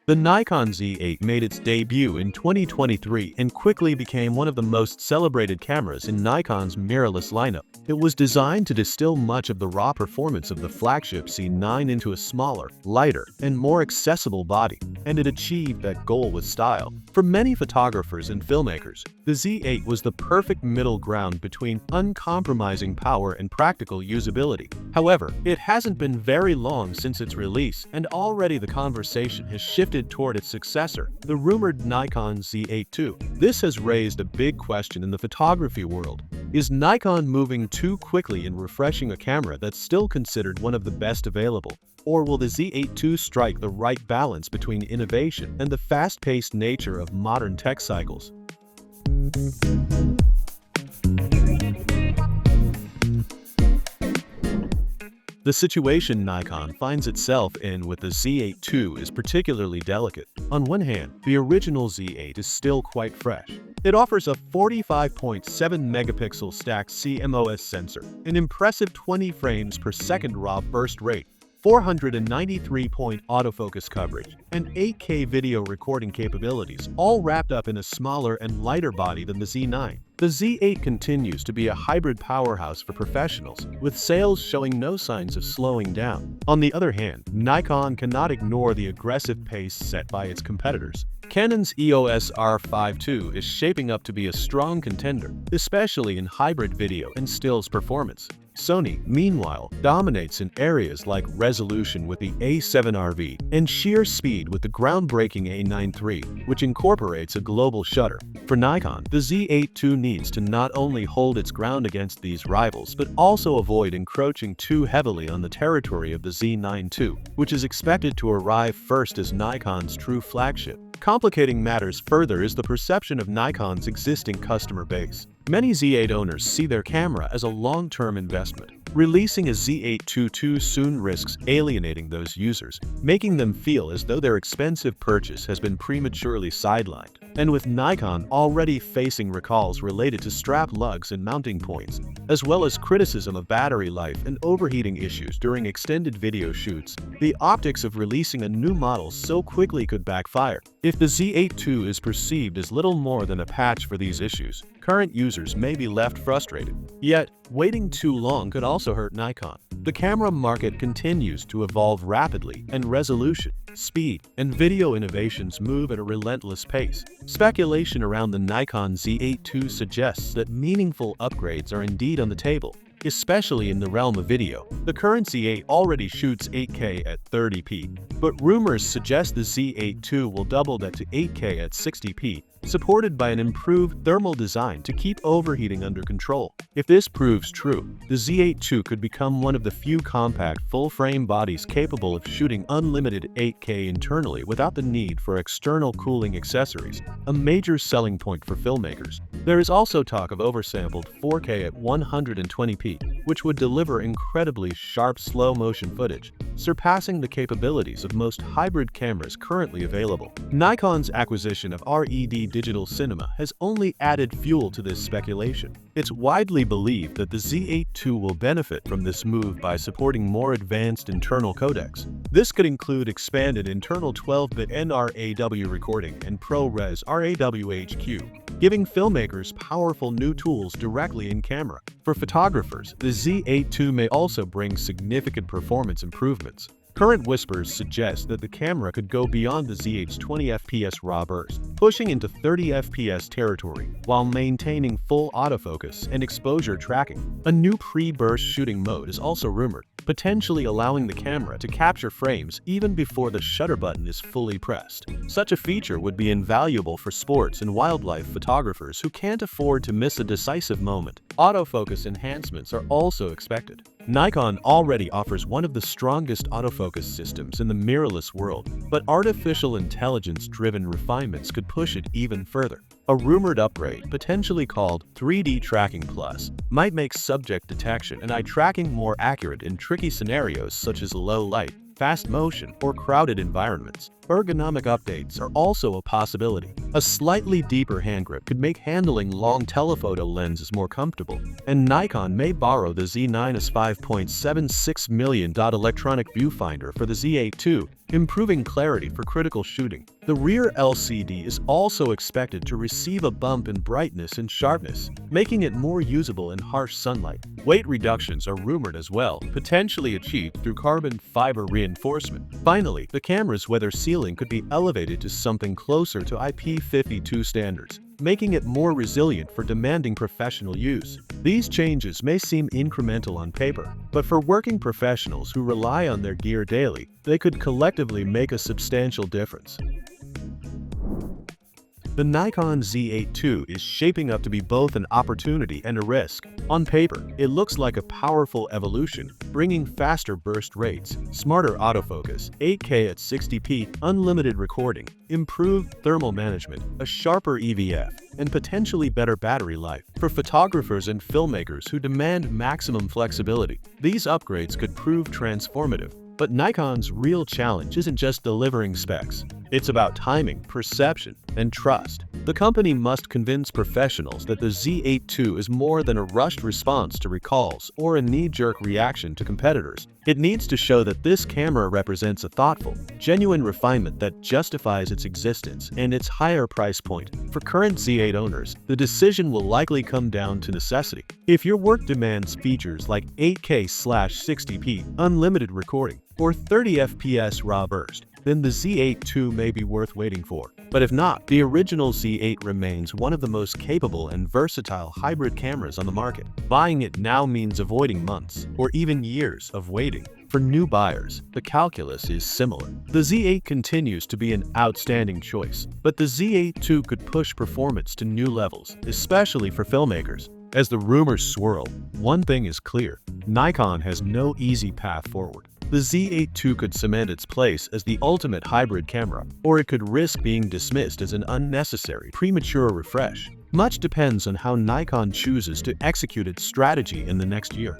The Nikon Z8 made its debut in 2023 and quickly became one of the most celebrated cameras in Nikon's mirrorless lineup. It was designed to distill much of the raw performance of the flagship Z9 into a smaller, lighter, and more accessible body, and it achieved that goal with style. For many photographers and filmmakers, the Z8 was the perfect middle ground between uncompromising power and practical usability. However, it hasn't been very long since its release, and already the conversation has shifted toward its successor, the rumored Nikon Z8 II. This has raised a big question in the photography world. Is Nikon moving too quickly in refreshing a camera that's still considered one of the best available? Or will the Z8 II strike the right balance between innovation and the fast-paced nature of modern tech cycles? The situation Nikon finds itself in with the Z8 II is particularly delicate. On one hand, the original Z8 is still quite fresh. It offers a 45.7 megapixel stacked CMOS sensor, an impressive 20 frames per second raw burst rate, 493-point autofocus coverage, and 8K video recording capabilities, all wrapped up in a smaller and lighter body than the Z9. The Z8 continues to be a hybrid powerhouse for professionals, with sales showing no signs of slowing down. On the other hand, Nikon cannot ignore the aggressive pace set by its competitors. Canon's EOS R5 II is shaping up to be a strong contender, especially in hybrid video and stills performance. Sony, meanwhile, dominates in areas like resolution with the A7RV and sheer speed with the groundbreaking A9 III, which incorporates a global shutter. For Nikon, the Z8 II needs to not only hold its ground against these rivals, but also avoid encroaching too heavily on the territory of the Z9 II, which is expected to arrive first as Nikon's true flagship. Complicating matters further is the perception of Nikon's existing customer base. Many Z8 owners see their camera as a long-term investment. Releasing a Z8 II too soon risks alienating those users, making them feel as though their expensive purchase has been prematurely sidelined. And with Nikon already facing recalls related to strap lugs and mounting points, as well as criticism of battery life and overheating issues during extended video shoots, the optics of releasing a new model so quickly could backfire. If the Z8 II is perceived as little more than a patch for these issues, current users may be left frustrated. Yet, waiting too long could also hurt Nikon. The camera market continues to evolve rapidly, and resolution, speed, and video innovations move at a relentless pace. Speculation around the Nikon Z8 II suggests that meaningful upgrades are indeed on the table, especially in the realm of video. The current Z8 already shoots 8K at 30p, but rumors suggest the Z8 II will double that to 8K at 60p, supported by an improved thermal design to keep overheating under control. If this proves true, the Z8 II could become one of the few compact full-frame bodies capable of shooting unlimited 8K internally without the need for external cooling accessories, a major selling point for filmmakers. There is also talk of oversampled 4K at 120p, which would deliver incredibly sharp slow-motion footage, surpassing the capabilities of most hybrid cameras currently available. Nikon's acquisition of RED Digital Cinema has only added fuel to this speculation. It's widely believed that the Z8 II will benefit from this move by supporting more advanced internal codecs. This could include expanded internal 12-bit NRAW recording and ProRes RAWHQ, giving filmmakers powerful new tools directly in camera. For photographers, the Z8 II may also bring significant performance improvements. Current whispers suggest that the camera could go beyond the Z8's 20fps raw burst, pushing into 30fps territory while maintaining full autofocus and exposure tracking. A new pre-burst shooting mode is also rumored, potentially allowing the camera to capture frames even before the shutter button is fully pressed. Such a feature would be invaluable for sports and wildlife photographers who can't afford to miss a decisive moment. Autofocus enhancements are also expected. Nikon already offers one of the strongest autofocus systems in the mirrorless world, but artificial intelligence-driven refinements could push it even further. A rumored upgrade, potentially called 3D Tracking Plus, might make subject detection and eye tracking more accurate in tricky scenarios such as low light, fast motion, or crowded environments. Ergonomic updates are also a possibility. A slightly deeper handgrip could make handling long telephoto lenses more comfortable, and Nikon may borrow the Z9's $5.76 million electronic viewfinder for the Z8 II, improving clarity for critical shooting. The rear LCD is also expected to receive a bump in brightness and sharpness, making it more usable in harsh sunlight. Weight reductions are rumored as well, potentially achieved through carbon fiber reinforcement. Finally, the camera's weather sealing could be elevated to something closer to IP52 standards, making it more resilient for demanding professional use. These changes may seem incremental on paper, but for working professionals who rely on their gear daily, they could collectively make a substantial difference. The Nikon Z8 II is shaping up to be both an opportunity and a risk. On paper, it looks like a powerful evolution, bringing faster burst rates, smarter autofocus, 8K at 60p, unlimited recording, improved thermal management, a sharper EVF, and potentially better battery life. For photographers and filmmakers who demand maximum flexibility, these upgrades could prove transformative. But Nikon's real challenge isn't just delivering specs. It's about timing, perception, and trust. The company must convince professionals that the Z8 II is more than a rushed response to recalls or a knee-jerk reaction to competitors. It needs to show that this camera represents a thoughtful, genuine refinement that justifies its existence and its higher price point. For current Z8 owners, the decision will likely come down to necessity. If your work demands features like 8K/60p, unlimited recording, or 30 FPS raw burst, then the Z8 II may be worth waiting for. But if not, the original Z8 remains one of the most capable and versatile hybrid cameras on the market. Buying it now means avoiding months, or even years, of waiting. For new buyers, the calculus is similar. The Z8 continues to be an outstanding choice, but the Z8 II could push performance to new levels, especially for filmmakers. As the rumors swirl, one thing is clear: Nikon has no easy path forward. The Z8 II could cement its place as the ultimate hybrid camera, or it could risk being dismissed as an unnecessary, premature refresh. Much depends on how Nikon chooses to execute its strategy in the next year.